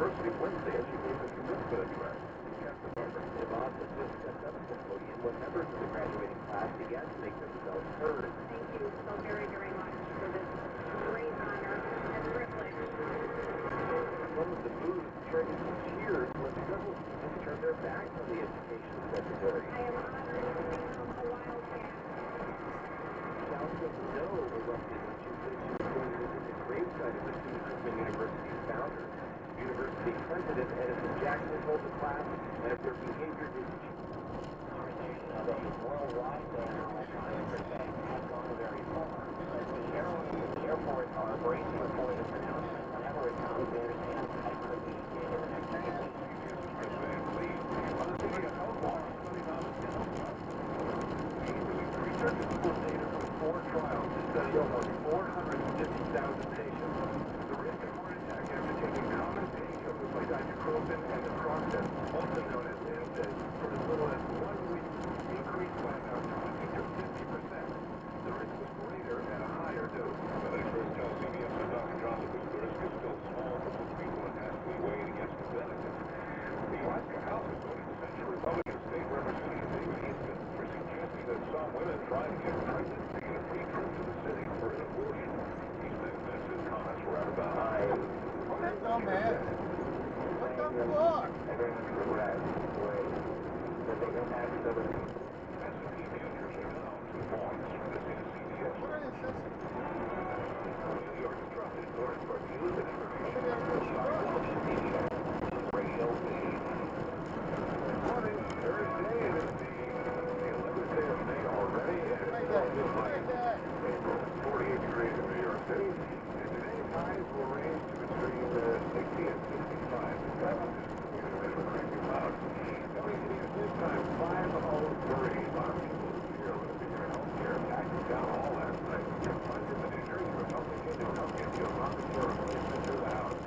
University Wednesday as she gave the certificate address. Yvonne assisted at the podium when members of the graduating class began to make themselves heard. Thank you so very, very much for this great honor and privilege. Some of the booths turned into cheers when several students turned their backs on the education secretary. I am honored to become a Wildcat. Shouts of no erupted when she said she was going to visit the gravesite of the two Christian University's founders. University President Edison Jackson told the class that if their behavior didn't change, of a worldwide ban on electronic percent has gone very far. But the airlines and the airports are bracing for this announcement whenever it comes. We understand that could be in the next few weeks. Researchers pulled data from 4 trials to study almost 450,000 patients. The risk of heart attack after taking common painkillers like ibuprofen and naproxen, also known as NSAIDs, for as little as 1 week, increased by about 20 to 50%. The risk was greater at a higher dose. But experts tell CBS and Dr. Johnson the risk is still small for most people and has to be weighed against the benefits. The Alaska House has voted to censure Republican State Representative David Easton for suggesting that some women try to get pregnant to get a free trip to the city for an abortion. Easton says his comments were out of bounds. What the man? What the fuck? Everyone's regret way that they impacted other people. S&P futures are down 2 points. This is CBS. What are you sensitive? New York's trusted source for news and information. Radio 89. Morning, Thursday, it is the 11th day of May already, and it feels like April. 48 degrees in New York City, and today's highs will range to between 60 and 65. Crazy clouds. WCD at this time, 5:03. A lot of people here living in healthcare backing down all last night. Funded the New Jersey Republican to come get the Obamacare replacement to the House.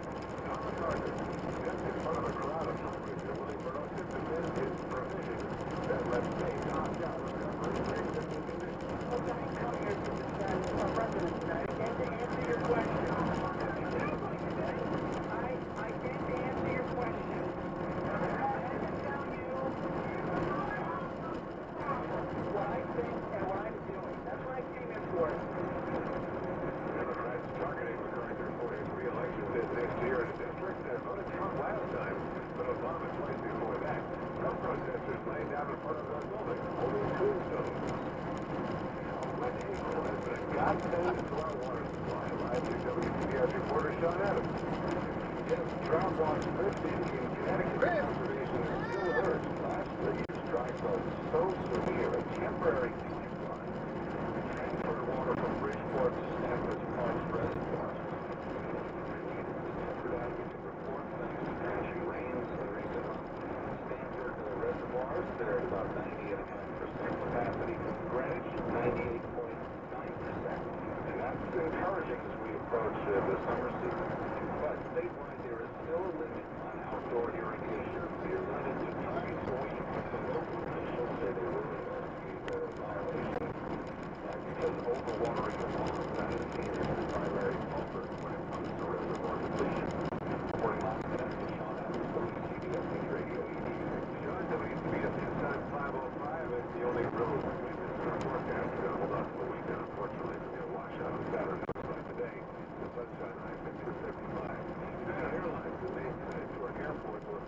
Don McCarthy stepped in front of a crowd of Congress and willing for us to defend his provisions that let states opt out of government rates and conditions. Okay, I come here to defend our residents tonight and to answer your question. I came to answer your question. I can tell you what I think and what I'm doing. That's what I came in for. Democrats targeting McCarthy for his re-election bid next year in a district that voted Trump last time, but Obama twice before that. Some protesters laid down in front of the building, holding tombstones. Wet April has been a godsend to our water supply. Live WCBS reporter Sean Adams. Yes, drought watch lifted in Connecticut. Conservation is still urged. Last year's dry spell was so severe, a temporary decline. Transfer water from Bridgeport to Stanford's Parks reservoirs. Tempered outage to report thanks to crashing rains in recent months. Stanford reservoirs, they're at about 98.5% capacity. Greenwich, 98.9%. And that's encouraging as we approach the summer season. But statewide, there is still a limit on outdoor irrigation. They're limited to 2 weeks a week. The local officials say they will investigate the violation because overwatering the lawn that is seen as the primary culprit when it comes to reservoir depletion. Reporting live to Sean Adams, WCBS News Radio 88. Sean, WCBS News Time 5:05. It's the only real witness in our forecast. We're going to hold on to the weekend, unfortunately. It's going to wash out on Saturday. But today, the sunshine high at 255. United Airlines and Newark Airport will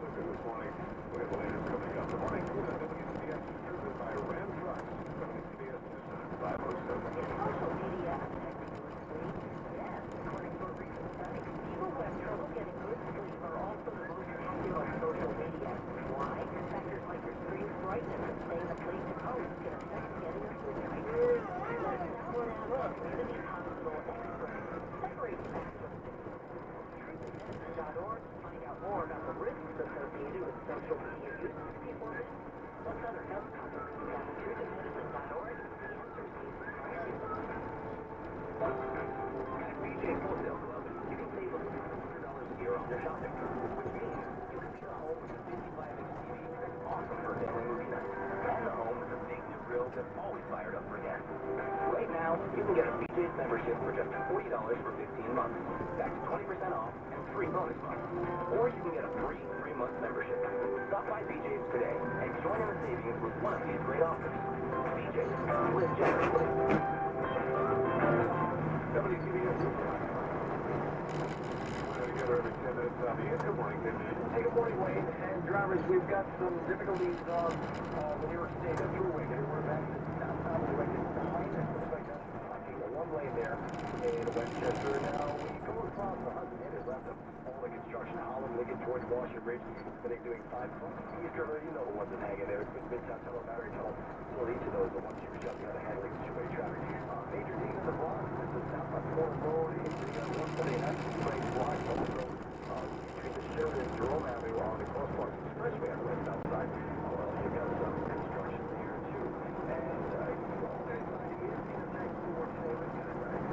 Pacific this morning. We have the latest coming up. The morning news on WCBS is driven by Ram Trucks. WCBS News Time, 5:07. In social media, yes, according to a recent study, people who have trouble getting good sleep are also the most active on social media. Why? Factors like your screen's brightness and staying asleep to post can affect getting a sleep night. Let's now ask community hospital experts separating factors. TruthInMedicine.org to find out more about the risks associated with social media use before bed. Plus other health topics at TruthInMedicine.org. The answer seems right. At BJ's Wholesale Club, you can save up to $100 a year on your shopping, which means you can be the home with a 55-inch TV that's awesome for family movie night, and the home with a big new grill that's always fired up for gas. Right now, you can get a BJ's membership for just $40 for 15 months. That's 20% off and 3 bonus months. Or you can get a free 3-month membership. Stop by BJ's today and join in the savings with one of these great offers. BJ's, live generously. WCBS News Time. We're together every 10 minutes on the Good morning, Tim. Hey, good morning, Wayne. And drivers, we've got some difficulties on the New York State Thruway. We're back to southbound the exit 9. It looks like that's blocking the one lane there in Westchester. Now, when you go across the Hudson, it has left all the construction Holland, Lincoln, towards Washington Bridge. They're doing 5 east river. You know the ones that hang in there. It's been Midtown Tunnel, Battery Tunnel. So each of those, the ones you were shutting out of handling two-way traffic. Major needs in the block. This is southbound Corner Road into the 178. That's the great block. Also, between the Sheridan and Jerome Avenue on the Crosswalk Expressway on the west side. Well, you've got some construction here too. And all that side is intersect for today. We've got it right.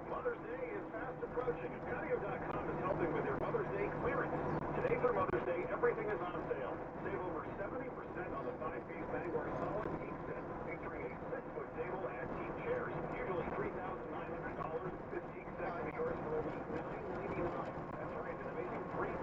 Mother's Day is fast approaching, and Patio.com is helping with their Mother's Day clearance. Today through Mother's Day, everything is on sale. Save over 70% on the 5-piece Bangor Solid Teak set, featuring a 6-foot table and teak chairs. Usually $3,900. This teak set can be yours for only $9.99. That's right, an amazing $3,000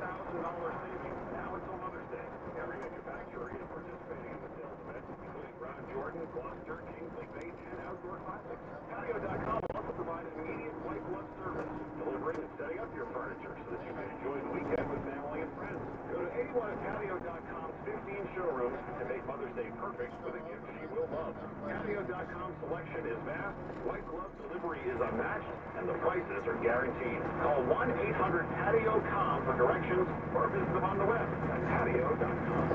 savings now until Mother's Day. Every manufacturer is participating in the sales event, including Brown Jordan, Gloucester, Kingsley Bait, and Outdoor Classics. Patio.com will also provide immediate white glove service, delivering and setting up your furniture so that you can enjoy the weekend with family and friends. Go to any one of Patio.com's 15 showrooms and make Mother's Day perfect with a gift she will love. Patio.com's selection is vast, white glove delivery is unmatched, and the prices are guaranteed. Call 1-800-PATIO-COM for directions or visit them on the web at Patio.com.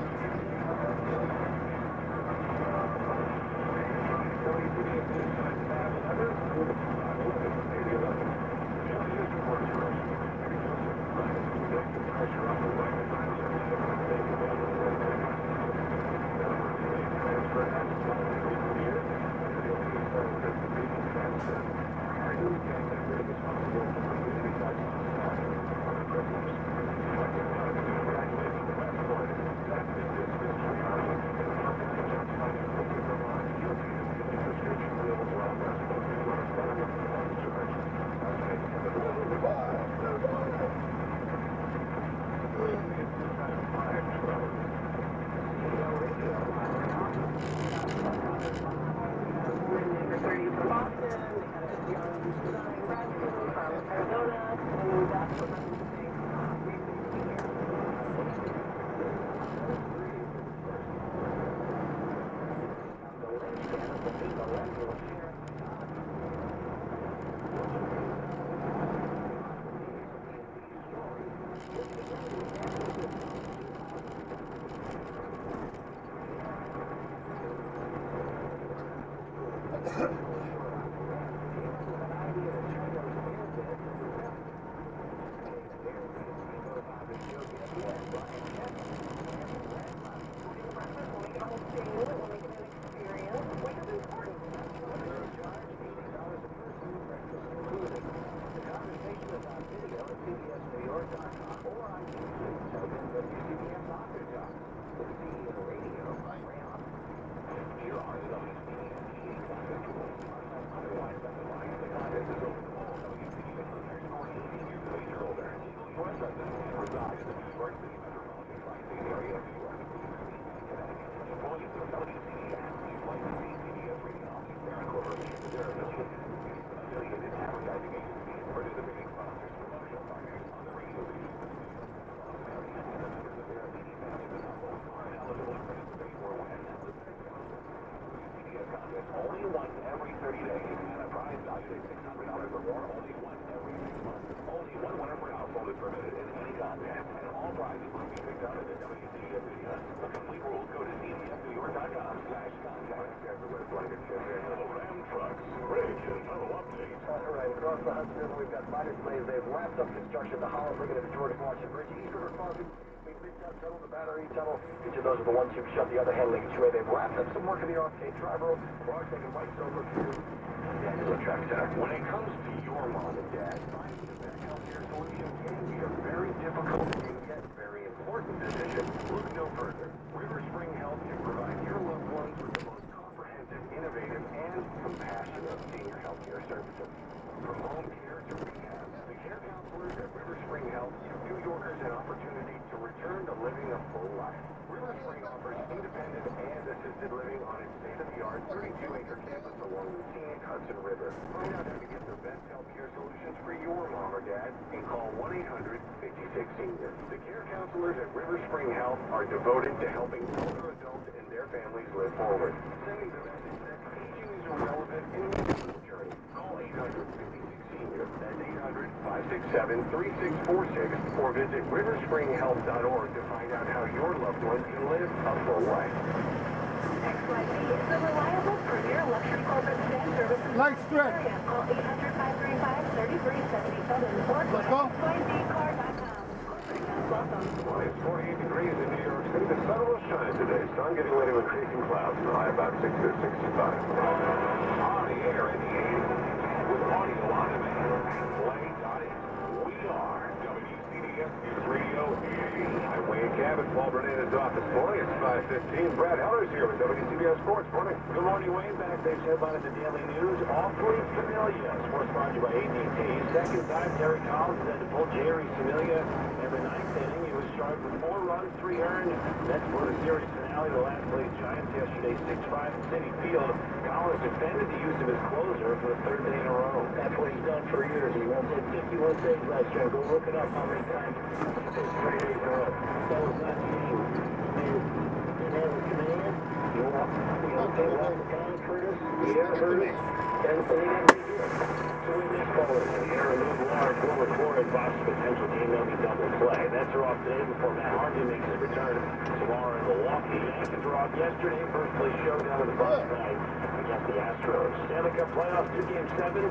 Only once every 30 days, and a prize value of $600 or more, only once every 6 months. Only one winner per household is permitted in any contest, and all prizes will be picked up at the WCDF videos. For complete rules, go to cdfnewyork.com/contest. Everywhere, blanket chip in. Ram trucks, bridge, and tunnel updates. All right, across the Hudson River, we've got minor delays. They've wrapped up construction of the Hollow Bridge at the George Washington Bridge. East River Crossing, Midtown Tunnel, the Battery Tunnel. Each of those are the ones who've shut the other hand leakage way. They've wrapped up some work in the arcade drive road. Cars taking rights over to Daniel Track Center. When it comes to your mom and dad, finding the best healthcare solution can be a very difficult and yet very important decision. Look no further. River Spring Health can provide your loved ones with the most comprehensive, innovative, and compassionate senior healthcare services. From home care to rehab, the care counselors at River Spring Health give New Yorkers an opportunity to return to living a full life. River Spring offers independent and assisted living on its state-of-the-art 32-acre campus along the scenic Hudson River. Find out how to get the best healthcare solutions for your mom or dad and call 1-800-56-SENIOR. The care counselors at River Spring Health are devoted to helping older adults and their families live forward. Sending the message that aging is irrelevant in any journey. Call 800-56-SENIOR. That's 800-567-3646 or visit riverspringhealth.org to find out how your loved ones can live a full life. XYZ is the reliable premier luxury corporate sedan services. Light stretch. Call 800-535-3377 or Let's go. xyzcar.com. Welcome. Well, it's 48 degrees in New York City. The sun will shine today. Sun getting ready with increasing clouds. The high about 60 to 65. On the air in the 80s with audio on demand. Play.it. We are WCDF News Radio 80. I'm Wayne Cabot. Paul Burnett is off this morning. It's 5:15. Brad Heller's here with WCBS Sports. Morning. Good morning, Wayne. Backstage headline at the Daily News. Awfully familiar. Sports brought to you by AT&T. Second time, Terry Collins had to pull Jerry Familia. In the ninth inning, he was charged with 4 runs, 3 earned. That's for the series finale. The last place Giants yesterday, 6-5 at Citi Field. Collins defended the use of his closer for the 3rd day in a row. That's what he's done for years. He won 51 saves last year. Go look it up how many times. It's 3 days in a row. That was not cheating. He has a command. He walked the time, Curtis. He ever heard it. And he didn't do it. So in this ball, the air moved large forward 4 and Boston potential game-winning double play. That's her off today before Matt Harvey makes his return tomorrow in Milwaukee. Yankees were off yesterday. First place showdown of the Bucks tonight against the Astros. Stanley Cup playoffs, 2 Game 7. The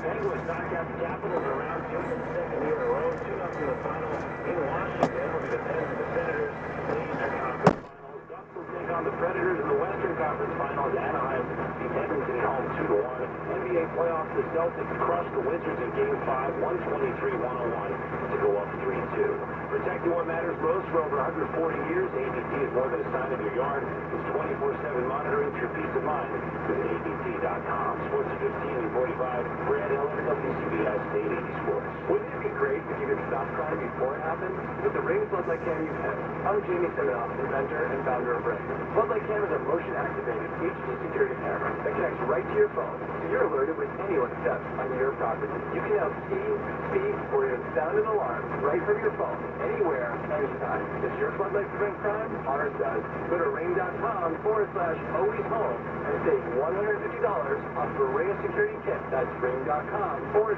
Penguins knock out the Capitals in round 2 for the 2nd year in a row. 2-0 in the final in Washington. Will be the Pens and the Senators in the Eastern Conference Finals. Ducks will take on the Predators in the Western Conference Finals. Anaheim beat Edmonton at home 2-1. NBA playoffs, the Celtics crushed the Wizards in Game 5, 123-101 to go up 3-2. Protecting what matters most for over 140 years, ADT is more than a sign in your yard. It's 24/7 monitoring for your peace of mind. Visit ADT.com. Sports at 15 and 45. Brad Heller, WCBS 880 Sports. Wouldn't it be great if you could stop crime before it happens? With the Ring Flood Light Cam you have. I'm Jamie Seminoff, inventor and founder of Ring. Flood Light Cam is a motion-activated HD security camera that connects right to your phone, so you're alerted when anyone steps on your property. You can now see, speak, or even sound an alarm right from your phone, anywhere, anytime. Does your floodlight prevent crime? Ours does. Go to ring.com/always home and save $150 off the Ring Security Kit. That's ring.com/always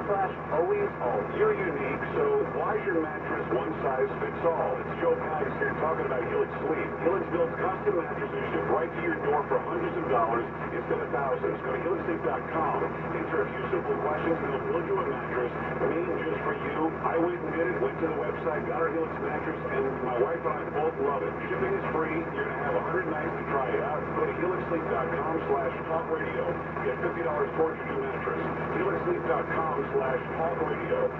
home. You're unique, so why is your mattress one size fits all? It's Joe Cox here talking about Helix Sleep. Helix builds custom mattresses shipped right to your door for hundreds of dollars instead of thousands. Go to HelixSleep.com. Answer a few simple questions, and they'll build you a mattress made just for you. I went and did it, went to the website, got our Helix mattress, and my wife and I both love it. Shipping is free. You're going to have 100 nights to try it out. Go to HelixSleep.com/talkradio. Get $50 towards your new mattress. HelixSleep.com/talkradio.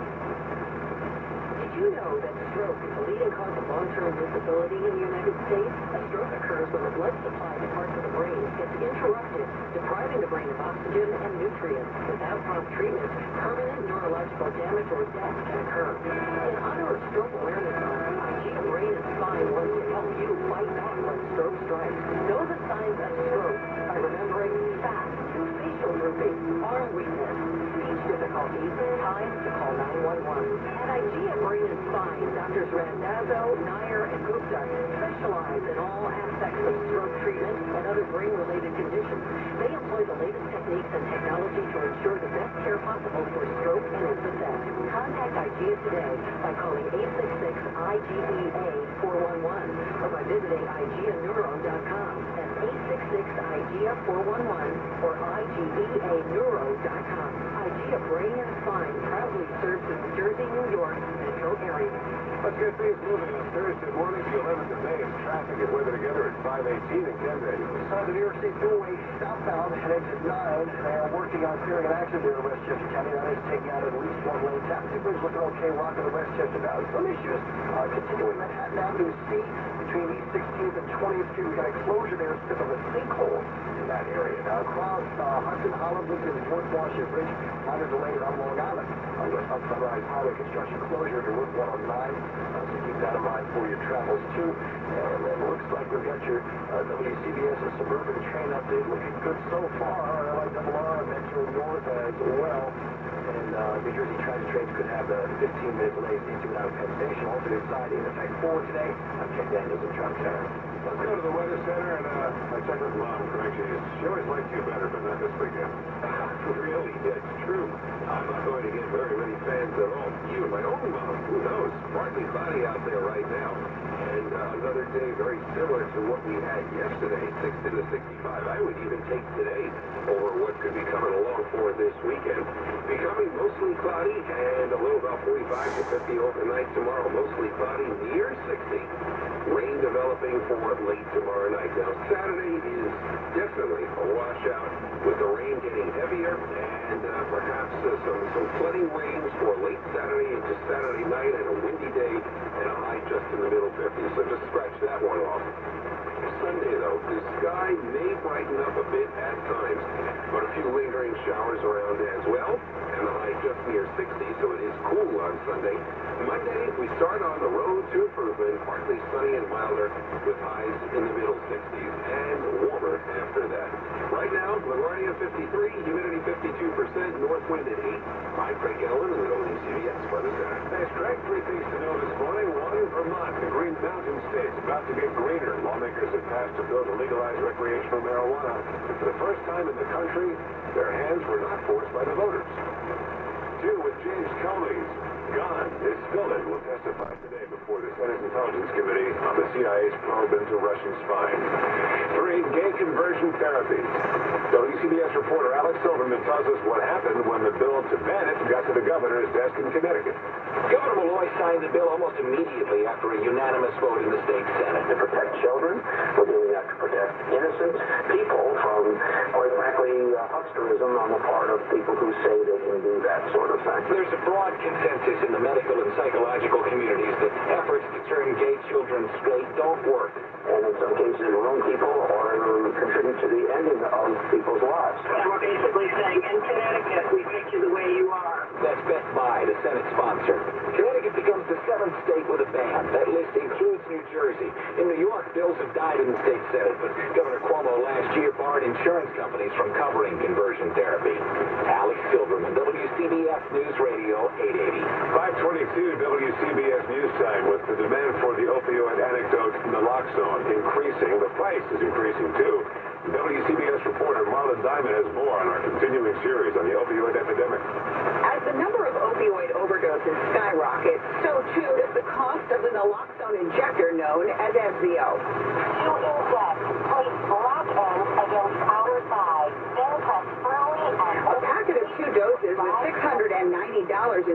Did you know that stroke is the leading cause of long-term disability in the United States? A stroke occurs when the blood supply to parts of the brain gets interrupted, depriving the brain of oxygen and nutrients. Without prompt treatment, permanent neurological damage or death can occur. In honor of Stroke Awareness Month, IGEA Brain and Spine wants to help you fight back when stroke strikes. Know the signs of stroke by remembering fast, facial drooping, arm weakness, speech difficulties, time to call 911. At IGEA Brain and Spine, Drs. Randazzo, Nair, and Gupta specialize in all aspects of stroke treatment and other brain-related conditions. They employ the latest techniques and technology to ensure the best care possible for stroke and its effects. Contact IGEA today by calling 866-IGEA-411 or by visiting IGEANeuro.com. That's 866-IGEA-411 or IGEANeuro.com. IGEA Brain and Spine proudly serves the New Jersey, New York metro area. Let's get things moving on Thursday morning, the 11th of May. It's traffic and weather together at 518 and Ken Daniels. On the New York State Thruway southbound at exit 9, they are working on clearing an accident there in Westchester County. That is taking out at least one lane. Taxi Bridge looking okay, rocking the Westchester Valley. Some issues continuing Manhattan Avenue C between East 16th and 20th Street. We got a closure there, a bit of a sinkhole in that area. Now across Hudson Hollow, to the North Washington Bridge, minor delayed on Long Island. West on Sunrise Highway construction closure to Route 109. So keep that in mind for your travels too. And it looks like we've got your WCBS and Suburban train update looking good so far. LIRR, Metro North as well. And New Jersey Transit trains could have a 15-minute delay into and out of Penn Station. Alternate side in effect for today. I'm Ken Daniels in traffic center. Let's go to the weather center, and I checked with Mom, correct? She always liked you better, but not this weekend. Really? That's true. I'm not going to get very many fans at all. Even my own mom, who knows? Partly cloudy out there right now. And another day very similar to what we had yesterday, 60 to 65. I would even take today over what could be coming along for this weekend. Becoming mostly cloudy and a little about 45 to 50 overnight tomorrow. Mostly cloudy, near 60. Rain developing for late tomorrow night. Now, Saturday is definitely a washout with the rain getting heavier and perhaps some flooding rains for late Saturday into Saturday night and a windy day and a high just in the middle 50s. So just scratch that one off. Sunday, though, the sky may brighten up a bit at times, but a few lingering showers around as well, and the high just near 60, so it is cool on Sunday. Monday, we start on the road to improvement, partly sunny and milder, with highs in the middle 60s, and warmer after that. Right now, LaGuardia 53, humidity 52%, north wind at 8. I'm Craig Allen in the WCBS Weather Center. Thanks, Craig. Three things to know this morning. One, Vermont, the Green Mountain State's about to get greener. Lawmakers have passed a bill to legalize recreational marijuana. And for the first time in the country, their hands were not forced by the voters. Two, with James Comey's gun is Spillman will testify today before the Senate Intelligence Committee on the CIA's probe into Russian spying. Three, gay conversion therapies. WCBS reporter Alex Silverman tells us what happened when the bill to ban it got to the governor's desk in Connecticut. Governor Malloy signed the bill almost immediately after a unanimous vote in the state Senate. To protect children, we're doing that to protect innocent people from, quite frankly, hucksterism on the part of people who say they can do that sort of thing. There's a broad consensus in the medical and psychological communities that efforts to turn gay children straight don't work. And in some cases, ruin people or contribute to the ending of people's lives. And we're basically saying, in Connecticut, we picked you the way you are. That's Best Buy, the Senate sponsor. Connecticut becomes the 7th state with a ban. That list includes New Jersey. In New York, bills have died in the state Senate, but Governor Cuomo last year barred insurance companies from covering conversion therapy. Alex Silverman, WCBS News Radio 880. 522 WCBS News Time with the demand for the opioid antidote naloxone increasing. The price is increasing too. WCBS reporter Marla Diamond has more on our continuing series on the opioid epidemic. As the number of opioid overdoses skyrockets, so too does the cost of the naloxone injector known as FZO. To inject, place black ends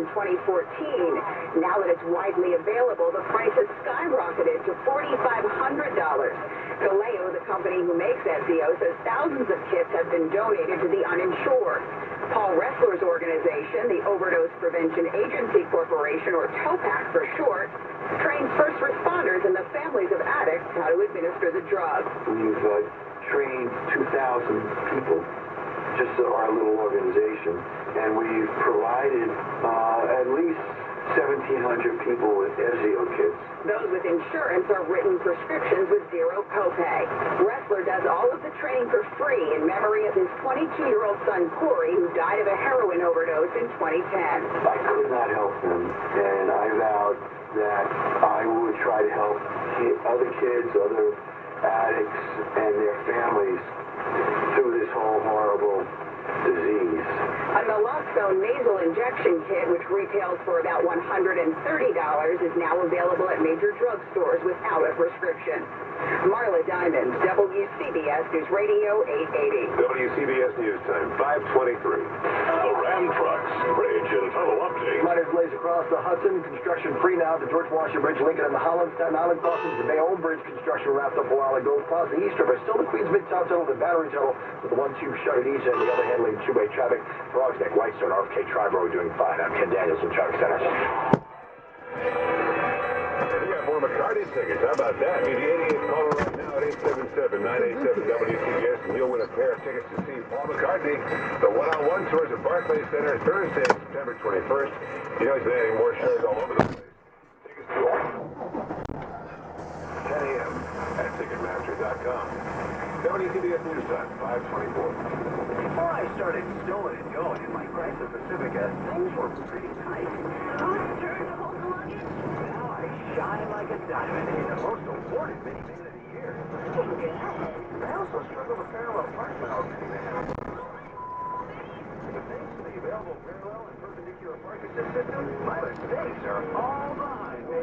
in 2014. Now that it's widely available, the price has skyrocketed to $4,500. Galeo, the company who makes FDO, says thousands of kits have been donated to the uninsured. Paul Ressler's organization, the Overdose Prevention Agency Corporation, or TOPAC for short, trains first responders and the families of addicts how to administer the drug. We've trained 2,000 people, just our little organization, and we've provided at least 1,700 people with FZO kits. Those with insurance are written prescriptions with zero copay. Ressler does all of the training for free in memory of his 22-year-old son, Corey, who died of a heroin overdose in 2010. I could not help them, and I vowed that I would try to help other kids, other addicts, and their families through this whole horrible disease. A naloxone nasal injection kit, which retails for about $130, is now available at major drugstores without a prescription. Marla Diamond, WCBS News Radio 880. WCBS News Time, 5:23. The Ram Trucks Bridge and Tunnel Update. Miners blaze across the Hudson. Construction free now at the George Washington Bridge, Lincoln, and the Holland Staten Island crossings. The Bayonne Bridge construction wrapped up a while ago. Across the East River, still the Queens Midtown Tunnel, the Battery Tunnel, with the 1-2 shuttered east and the other handling two-way traffic. Frogs Neck, Whitestone, RFK, Triborough doing fine. I'm Ken Daniels from Traffic Center. You got more McCarty tickets. How about that? Meet the 88 caller right now at 877-987-WCBS, and you'll win a pair of tickets to see Paul McCartney. The one-on-one tours at Barclays Center Thursday, September 21st. You know he's adding more shows all over the place. Tickets to all 10 a.m. at Ticketmaster.com. WCBS News Time, 5:24. Before I started stowing and going in my Chrysler Pacifica, things were pretty tight. Whose turn to hold the luggage? Now I shine like a diamond in the most awarded minivan of the year. I also struggle with parallel park valves minivan. But thanks to the available parallel and perpendicular park assist system, my mistakes are all behind me.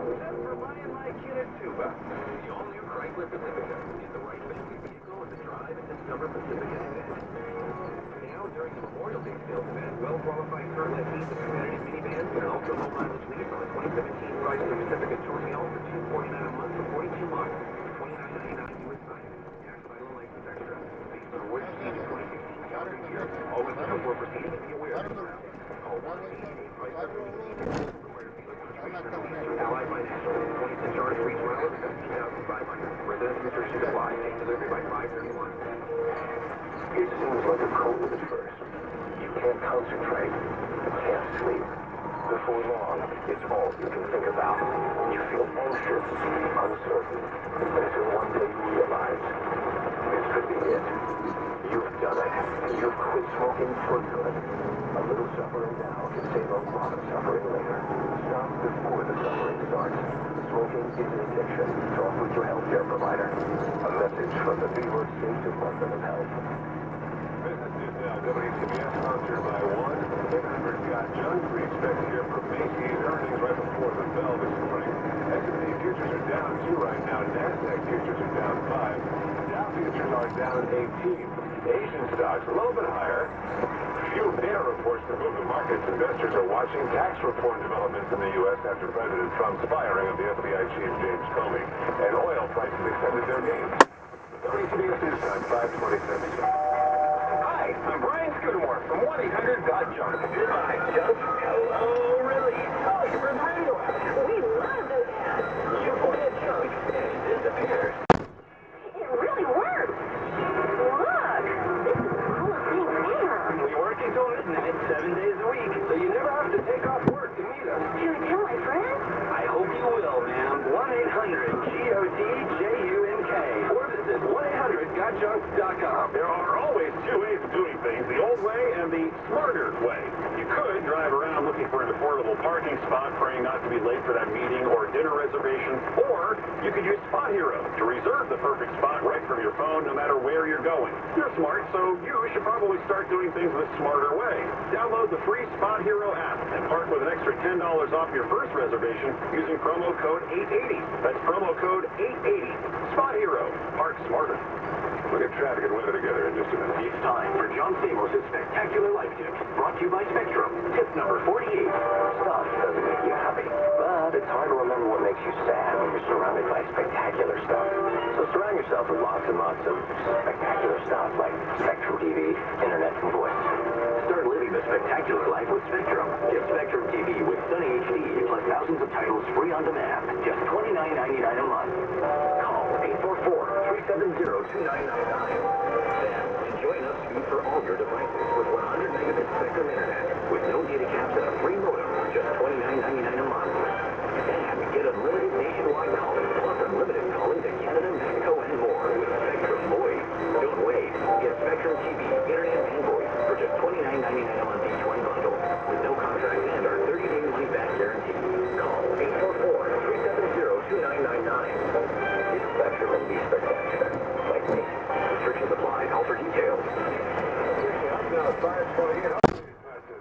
Except for buying my kid at Tuba. The all-new Chrysler Pacifica is the right family vehicle at the Drive and Discover Pacifica event. Now, during the Memorial Day sales event, well-qualified current lessees of competitive minivans can also low mileage lease on a 2017 Chrysler Pacifica Tourmail for $249 a month for 42 months, $29.99 US price. Tax, title, and license extra. Based on what you see in 2016 calendar year. Always look for proceeding and be aware of the traffic. Call 1-888-573-82. Allied Financial, 26 charge for each mile of 17,500. Residence restrictions apply. Take delivery by 531. It seems like a cold at first. You can't concentrate. You can't sleep. Before long, it's all you can think about. You feel anxious, uncertain, until one day you realize this could be it. You've done it. You've quit smoking for good. A little suffering now can save a lot of suffering later. Stop before the suffering starts. Smoking is an addiction. Talk with your healthcare provider. A message from the New York State Department of Health. Business News Now, WCBS, sponsored by 1-800 Got Junk. We expect to hear from Macy's earnings right before the bell this morning. S&P futures are down 2 right now. NASDAQ futures are down 5. Dow futures are down 18. Asian stocks a little bit higher. Few data reports to move the markets. Investors are watching tax reform developments in the U.S. after President Trump's firing of the FBI chief James Comey. And oil prices extended their gains. WCBS News Time, 5:27. Hi, I'm Brian Scudamore from 1-800-GOT-JUNK. Hi, Junk. Hello, Release. Oh, you're from radio ads. We love those ads. You point at junk and it disappears. It really works. Look, this is all a big mirror. We work until midnight, 7 days a week, so you never have to take off work to meet us. Should I tell my friends? I hope you will, ma'am. 1-800-GOTJUNK. Or visit 1-800-GOTJUNK.com. There are always two ways of doing things, the old way and the smarter way. You could drive around looking for an affordable parking spot, praying not to be late for that meeting or dinner reservation, or you could use Spot Hero to reserve the perfect spot right from your phone no matter where you're going. You're smart, so you should probably start doing things the smarter way. Download the free Spot Hero app and park with an extra $10 off your first reservation using promo code 880. That's promo code 880. Spot Hero. Park park smarter. Look at traffic and weather together in just a minute. It's time for John Stamos' Spectacular Life Tips, brought to you by Spectrum. Tip number 48. Stuff doesn't make you happy, but it's hard to remember what makes you sad when you're surrounded by spectacular stuff. So surround yourself with lots and lots of spectacular stuff like Spectrum TV, internet, and voice. Start living the spectacular life with Spectrum. Get Spectrum TV with Sunny HD plus thousands of titles free on demand. Just $29.99 a month. Call 844-370-2999. And join us for all your devices with 100 megabit Spectrum internet with no data caps and a free modem. Just $29.99 a month. And get unlimited nationwide calling plus unlimited calling to Canada, Mexico, and more with Spectrum Voice. Don't wait. Get Spectrum TV, internet, and voice for just $29.99 a month each one bundle with no contract and our 30-day money-back guarantee. Call 844-370-2999. Get Spectrum and be spectacular. Like me. Restrictions apply. Call for details.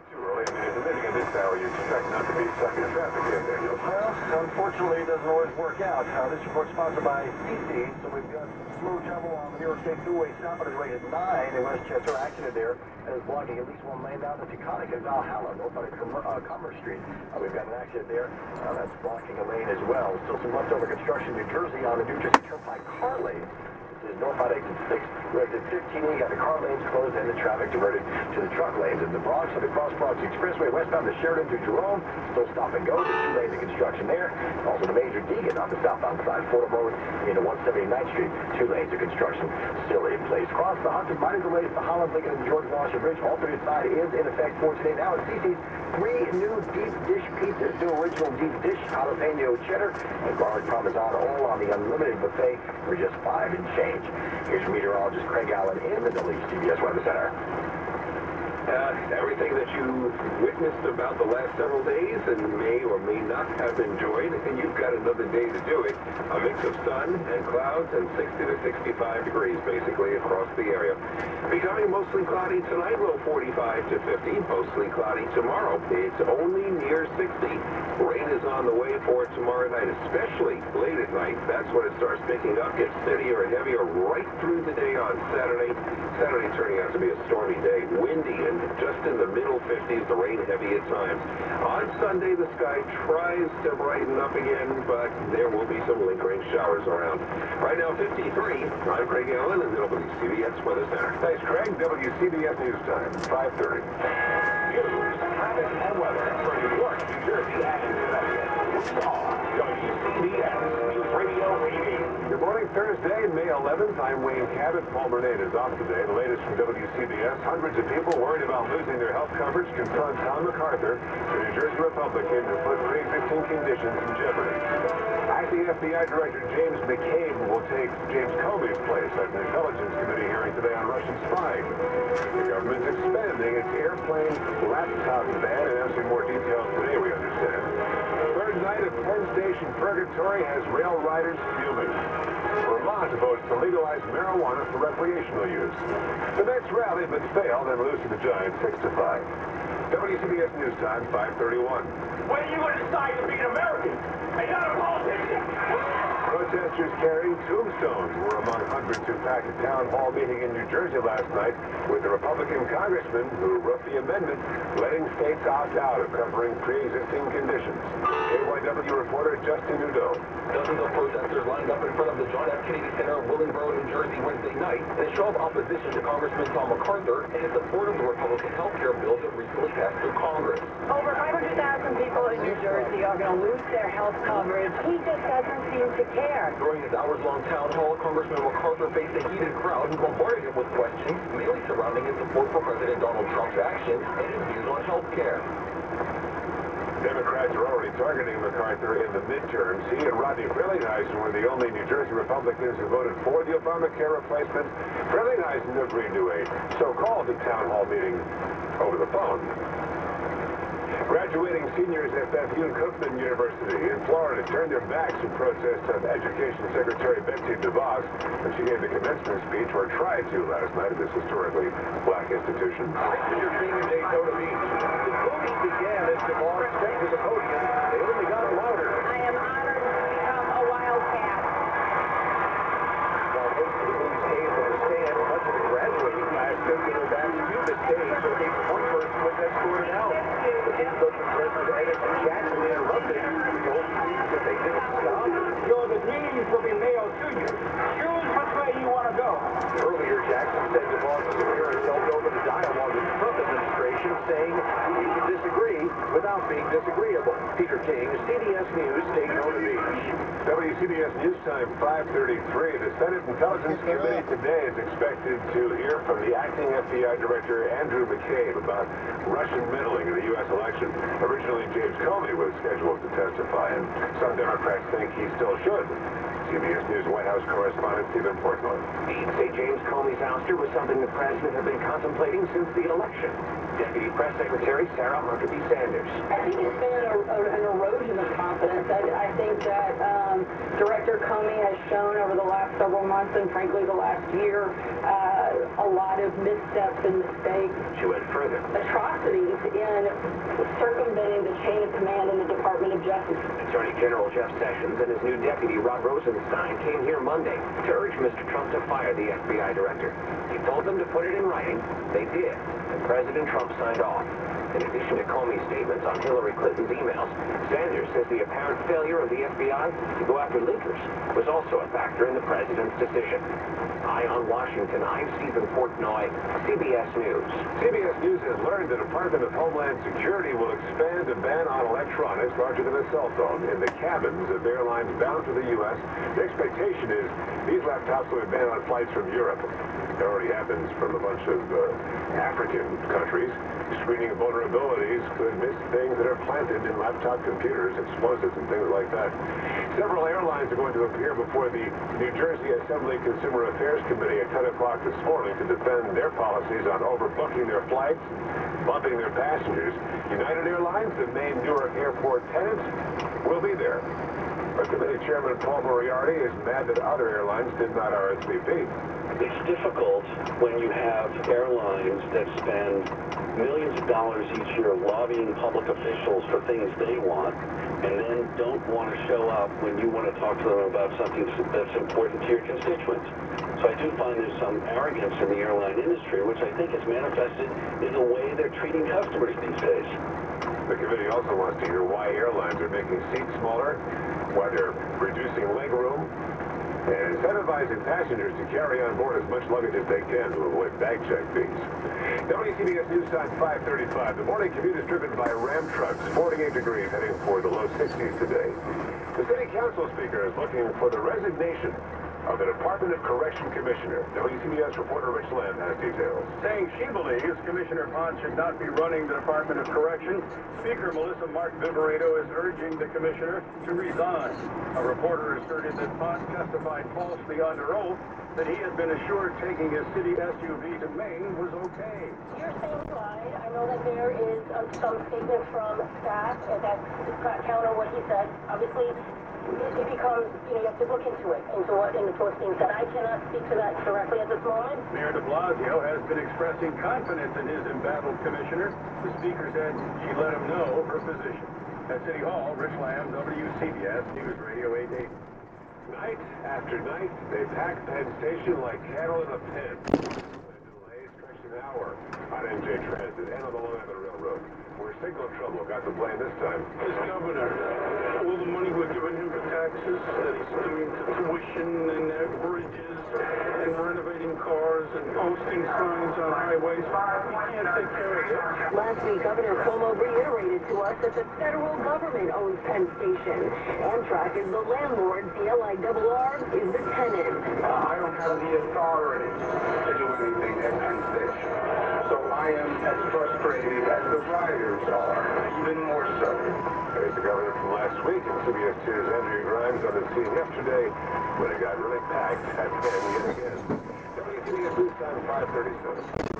Too early. I mean, at the beginning of this hour, you expect not to be stuck in traffic again, Daniel. Well, unfortunately, it doesn't always work out. This report sponsored by CC, so we've got smooth travel on the New York State Thruway south on its way at 9 in Westchester. Accident there and is blocking at least one lane down the Taconic and Valhalla, north on Commerce Street. We've got an accident there. That's blocking a lane as well. Still some leftover construction in New Jersey on the New Jersey Turnpike car lane. This is northbound exit 6. We're at 15E. Got the car lanes closed and the traffic diverted to the truck lanes. In the Bronx, to the Cross Bronx Expressway, westbound to Sheridan to Jerome. Still stop and go. There's 2 lanes of construction there. Also the Major Deegan on the southbound side, Fordham Road into 179th Street. 2 lanes of construction still in place. Cross the Hudson, minor delays to Holland, Lincoln, and George Washington Bridge. Alternate side is in effect for today. Now at CC's, 3 new deep dish pizzas. 2 original deep dish, jalapeno cheddar, and garlic parmesan, all on the unlimited buffet for just $5 and change. Here's meteorologist Craig Allen in the WCBS Weather Center. Everything that you witnessed about the last several days and may or may not have enjoyed, and you've got another day to do it. A mix of sun and clouds and 60 to 65 degrees basically across the area. Becoming mostly cloudy tonight, low 45 to 50. Mostly cloudy tomorrow. It's only near 60. Rain is on the way for tomorrow night, especially late at night. That's when it starts picking up, gets steadier and heavier right through the day on Saturday. Saturday turning out to be a stormy day, windy and just in the middle 50s, the rain heavy at times. On Sunday, the sky tries to brighten up again, but there will be some lingering showers around. Right now, 53. I'm Craig Allen in the WCBS Weather Center. Thanks, Craig. WCBS News Time, 5:30. News, traffic, and weather for New York, New Jersey, and Connecticut. WCBS News Radio 80. Good morning, Thursday, May 11th. I'm Wayne Cabot. Paul Burnett is off today. The latest from WCBS. Hundreds of people worried about losing their health coverage confront Tom MacArthur, the New Jersey Republican, who put pre-existing conditions in jeopardy. Acting FBI Director James McCabe will take James Comey's place at an Intelligence Committee hearing today on Russian spying. The government's expanding its airplane laptop ban, announcing more details today, we understand. Third night of Penn Station purgatory has rail riders fuming. Vermont votes to legalize marijuana for recreational use. The Mets rallied but failed and lose to the Giants 6-5. WCBS News Time, 5:31. When are you going to decide to be an American and not a politician? Protesters carrying tombstones were among hundreds who packed a town hall meeting in New Jersey last night with the Republican congressman who wrote the amendment letting states opt out of covering pre-existing conditions. KYW reporter Justin Udo. Dozens of protesters lined up in front of the John F. Kennedy Center, Willingboro, New Jersey, Wednesday night in a show of opposition to Congressman Tom MacArthur and in support of the Republican health care bill that recently passed through Congress. Over 500,000 people in New Jersey are going to lose their health coverage. He just doesn't seem to care. During his hours-long town hall, Congressman MacArthur faced a heated crowd who bombarded him with questions, mainly surrounding his support for President Donald Trump's actions and his views on health care. Democrats are already targeting MacArthur in the midterms. He and Rodney Frelinghuysen were the only New Jersey Republicans who voted for the Obamacare replacement. Frelinghuysen agreed to a so-called town hall meeting over the phone. Graduating seniors at Bethune-Cookman University in Florida turned their backs in protest of Education Secretary Betsy DeVos when she gave the commencement speech, or tried to last night at this historically black institution. You're seeing in Daytona Beach. The booing began as DeVos stepped to the podium. They only got louder. I am honored to become a Wildcat. While most being disagreeable. Peter King, CBS News, Daytona Beach. WCBS News Time, 5:33. The Senate Intelligence Committee today is expected to hear from the acting FBI Director Andrew McCabe about Russian meddling in the U.S. election. Originally, James Comey was scheduled to testify, and some Democrats think he still should. CBS News White House correspondent Stephen Portman. He'd say James Comey's ouster was something the president had been contemplating since the election. Deputy Press Secretary Sarah Huckabee Sanders. I think it's been an erosion of confidence. I think that Director Comey has shown over the last several months and frankly the last year a lot of missteps and mistakes. She went further. Atrocities in circumventing the chain of command in the Department of Justice. Attorney General Jeff Sessions and his new deputy Rod Rosenstein came here Monday to urge Mr. Trump to fire the FBI director. He told them to put it in writing. They did, and President Trump signed off. In addition to Comey's statements on Hillary Clinton's emails, Sanders says the apparent failure of the FBI to go after leakers was also a factor in the president's decision. Eye on Washington, I'm Stephen Portnoy, CBS News. CBS News has learned the Department of Homeland Security will expand a ban on electronics larger than a cell phone in the cabins of airlines bound to the U.S. The expectation is these laptops will be banned on flights from Europe. It already happens from a bunch of African countries. Screening of vulnerabilities could miss things that are planted in laptop computers, explosives, and things like that. Several airlines are going to appear before the New Jersey Assembly Consumer Affairs Committee at 10 o'clock this morning to defend their policies on overbooking their flights, bumping their passengers. United Airlines, the main Newark airport tenant, will be there. But Committee Chairman Paul Moriarty is mad that other airlines did not RSVP. It's difficult when you have airlines that spend millions of dollars each year lobbying public officials for things they want and then don't want to show up when you want to talk to them about something that's important to your constituents. So I do find there's some arrogance in the airline industry, which I think is manifested in the way they're treating customers these days. The committee also wants to hear why airlines are making seats smaller, why they're reducing legroom, and incentivizing passengers to carry on board as much luggage as they can to avoid bag check fees. WCBS News Time 5:35. The morning commute is driven by Ram trucks, 48 degrees, heading for the low 60s today. The City Council Speaker is looking for the resignation of the Department of Correction Commissioner. WCBS reporter Rich Lamb has details. Saying she believes Commissioner Pond should not be running the Department of Correction, Speaker Melissa Mark Viverito is urging the commissioner to resign. A reporter asserted that Pond testified falsely under oath that he had been assured taking his city SUV to Maine was okay. You're saying lied. I know that there is some statement from staff that counter what he said. Obviously, it becomes, you have to look into it, into what's being said. I cannot speak to that directly at this moment. Mayor de Blasio has been expressing confidence in his embattled commissioner. The speaker said she let him know her position. At City Hall, Rich Lamb, WCBS News Radio 880. Night after night, they pack Penn Station like cattle in a pen. Delays stretched an hour on MJ Transit and on the Long Island Railroad, where signal trouble got the blame this time. As governor, all the money we're giving him for taxes that he's doing to tuition and bridges and renovating cars and posting signs on highways, he can't take care of it. Last week, Governor Cuomo reiterated to us that the federal government owns Penn Station. Amtrak is the landlord, the LIRR is the tenant. I don't have the authority to do anything at Penn Station. So I am as frustrated as the riders are, even more so. There's the governor from last week, and CBS 2's Andrew Grimes on the scene yesterday when it got really packed at Penn yet again. WCBS News Time 5:37.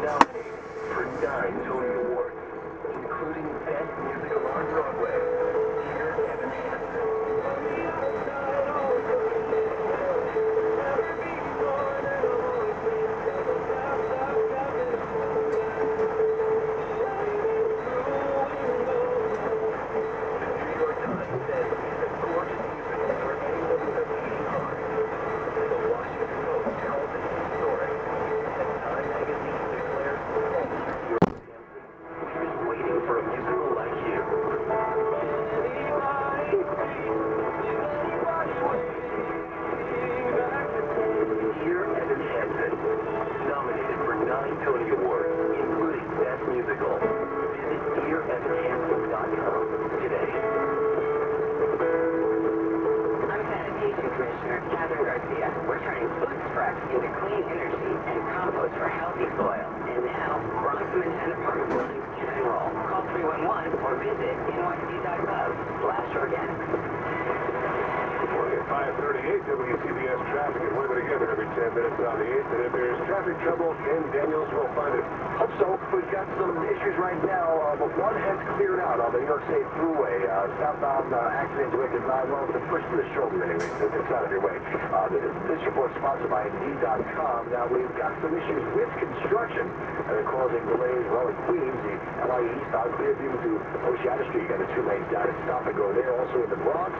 Nominated for 9 Tony Awards, including Best Musical on Broadway. Here and waiting for a musical like you. WCBS traffic and weather together every 10 minutes on the 8th. And if there's traffic trouble, Ken Daniels will find it. Hope so. We've got some issues right now, but one has cleared out on the New York State Thruway. Southbound accident directed by, well, it's a push to the shoulder anyway, so it's out of your way. This report sponsored by Indeed.com. Now, we've got some issues with construction that are causing delays. Well, in Queens, the LA eastbound Clearview to Oceana Street, got the 2 lanes down at stop and go there. Also in the Bronx,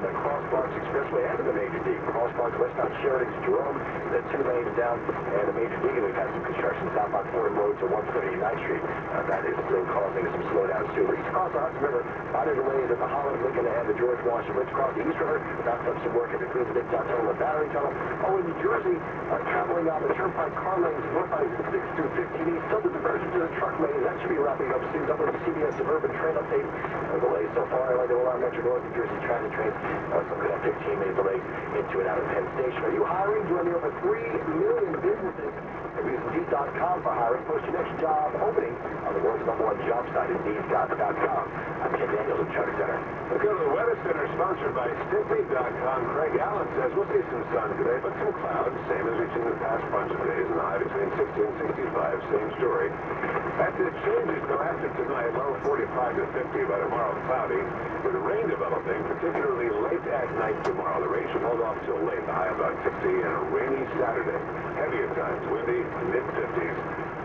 the Cross Bronx Expressway and the Major D. Cross Bronx westbound Sheridan's Jerome, the 2 lanes down, and the Major D. We've had some construction southbound Fordham Road to 139th Street. That is still causing some slowdowns too. East across the Hudson River, minor delays at the Holland, Lincoln, and the George Washington Bridge. Across the East River, wrapped up some work at the Queens Midtown Tunnel and Battery Tunnel. Oh, in New Jersey, traveling on the Turnpike car lanes northbound 6 through 15 East. Still the diversion to the truck lanes. That should be wrapping up soon. WCBS Suburban Train update. Delays so far. Like the Long Metro North New Jersey transit trains. Some could have 15-minute delays into and out of Penn Station. Are you hiring? Join the over 3 million businesses. Use Indeed.com for hiring. Post your next job opening on the world's #1 job site, Indeed.com. I'm Ken Daniels at Charter Center. Let's go to the Weather Center, sponsored by Stimpy.com. Craig Allen says we'll see some sun today, but some clouds, same as we've seen the past bunch of days, and the high between 60 and 65. Same story. That changes though after tonight. Low 45 to 50 by tomorrow, cloudy, with rain developing, particularly late at night tomorrow. The rain should hold off till late. The high about 60 and a rainy Saturday. Heavy at times, windy, mid-50s.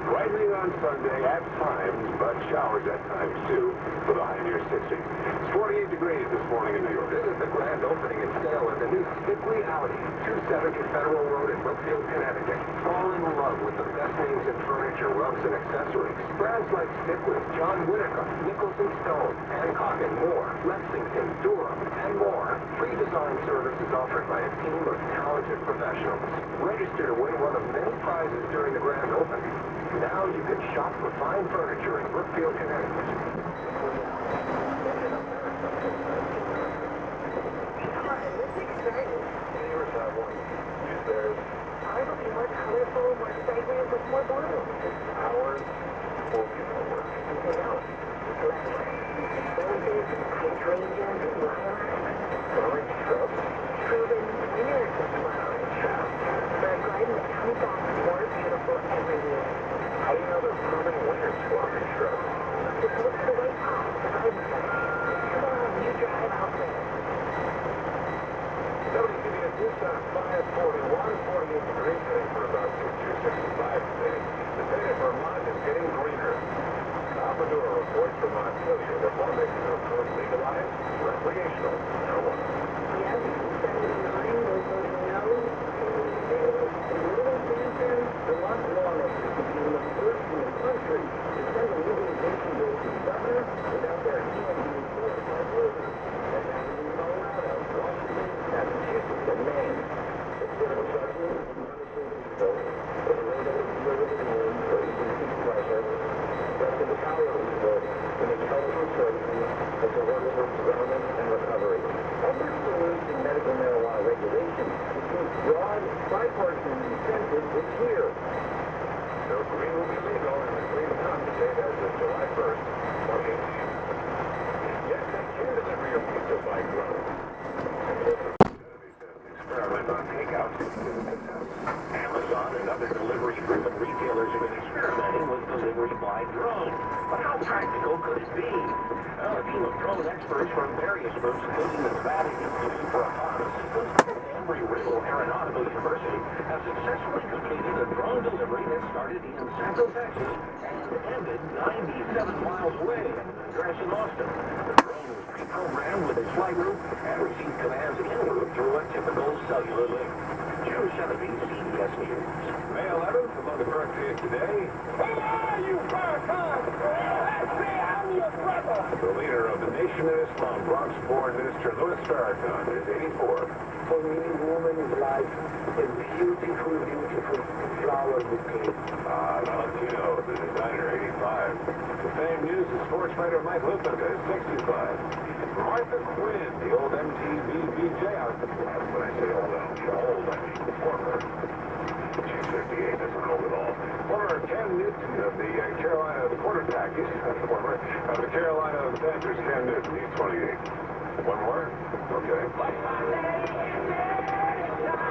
Brightening on Sunday at times, but showers at times too, with a high near 60. It's 48 degrees this morning in New York. This is the grand opening and sale of the new Stickley Audi, 270 Federal Road in Brookfield, Connecticut. Fall in love with the best names in furniture, rugs, and accessories. Brands like Stickley, John Whitaker, Nichols & Stone, Hancock and more, Lexington, Durham, and more. Free design service is offered by a team of talented professionals. Register to win one of many prizes during the grand opening. Now you can shop for fine furniture in Brookfield, Connecticut. Ours will be more colorful, more fragrant, with more bloom. Ours will be more work. Anything else? Roses, hydrangeas, lilacs, Orange shrubs. proven winners of flowering shrubs. For a garden that comes back more beautiful every year. How do you know they're proven winners for orange shrubs? Just look for the way past the garden center. Come on, you drive out there. WCBS News Time, 541, 48 degrees today for about 265 today. The day in Vermont is getting greener. Almadura reports from Montpelier that lawmakers are opposed legalized recreational marijuana. Yes, 79 was voting no. In Little Hampton, Vermont lawmakers became the first in the country to send a legalization bill to the governor without their hand being forced by voters. And that is in Colorado, Washington, Massachusetts, and Maine. The civil charges and punishing people for the way that it's delivered in for agency pleasure. But in the power of these votes to make helpful choices and to work towards development and recovery. Efforts to loosen medical marijuana regulation include broad, bipartisan consensus this year. So green will be legal in the Green Mountain State as of July 1st, 2018. Yes, they can deliver your pizza by drone. Experiment on takeout. Amazon and other delivery-driven retailers have been experimenting with delivery by drone. But how practical could it be? Well, a team of drone experts from various groups, including the Nevada Institute for Autonomous Systems and Embry-Riddle Aeronautical University, have successfully completed a drone delivery that started in Central Texas and ended 97 miles away at an address in Austin. The drone was pre-programmed with a flight route and received commands en route through a typical cellular link. June 17th, CBS News. May 11th, among the birthdays today. Who are you, Farrakhan? I'm your brother. The leader of the Nation of Islam, Bronx-born Minister Louis Farrakhan, is 84. For me, woman's life is beautiful, beautiful flower bouquet. Valentino, the designer, 85. The same news as sports writer Mike Lippica is 65. Martha Quinn, the old MTV VJ that's when I say old, I mean former. She's 58, that's not old at all. Former Cam Newton of the Carolina, the quarterback, he's former, of the Carolina Panthers, Cam Newton, he's 28. One more? Okay. From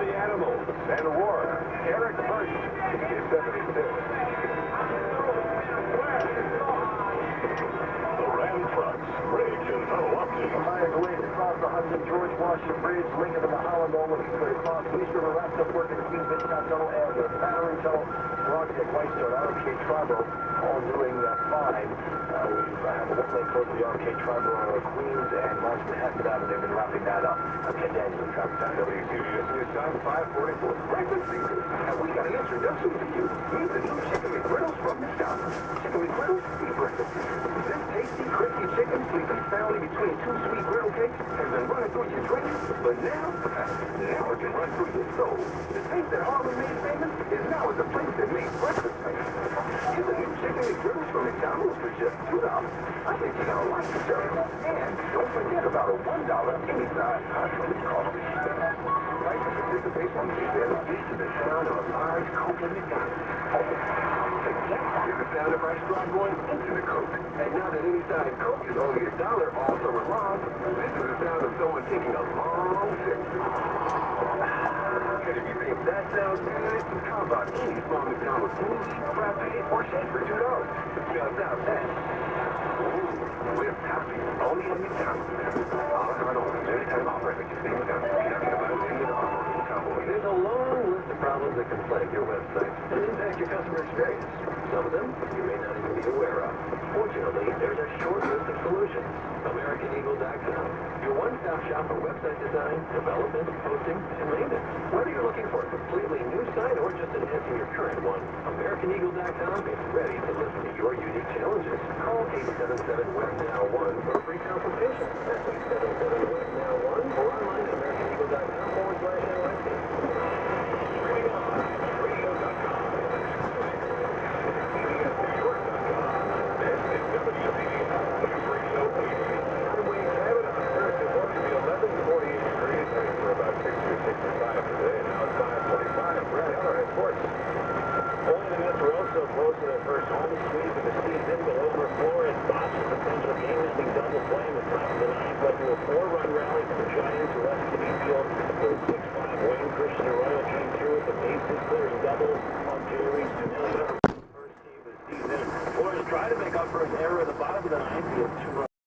the Animals and War, Eric Burton, is 76. The Ram Trucks, Bridge and Tunnel Update. Behind the ways across the Hudson George Washington Bridge, linking to the Holland Dome, looking for across the East River, wrapped up work at the King Biscott Tunnel and the Battery Tunnel. Project Whitestone, RK Tribal, all doing fine. We have a one-lane close to the RK Tribal on Queens and Marston Hackett Avenue. They've been wrapping that up. I'm Ken Daniels, traffic time. WCBS News Time 544. Breakfast seekers, and we got an introduction to you. Meet the new Chicken McGriddles from McDonald's. Chicken McGriddles, eat breakfast. This tasty, crispy chicken, sleeping soundly between two sweet griddle cakes, has been running through your drink, but now it can run through your soul. The taste that Harlem made famous is now at the place that made breakfast famous. Get the new Chicken McGriddles from McDonald's for just $2. I think you're gonna like the service. And don't forget about a $1 any size hot coffee. Price and participation details lead to the sound of a large Coke in McDonald's. Hear the sound of our straw going into the Coke. And now that any size Coke is only $1 all summer long, this is the sound of someone taking a long sip. And if you think that sounds good, how about any small McDonald's smoothie, frappe, or shake for $2? Just out that. With coffee, only at McDonald's. All in on anytime offer that you think McDonald's. There's a long list of problems that can plague your website and impact your customer experience. Some of them you may not even be aware of. Fortunately, there's a short list of solutions. AmericanEagle.com, your one-stop shop for website design, development, hosting, and maintenance. Whether you're looking for a completely new site or just enhancing your current one, AmericanEagle.com is ready to listen to your unique challenges. Call 877-WEB-NOW-1 for a free consultation. That's 877-WEB-NOW-1 or online at AmericanEagle.com/NYC. Only the Mets were also close to their first home sweep of the season, but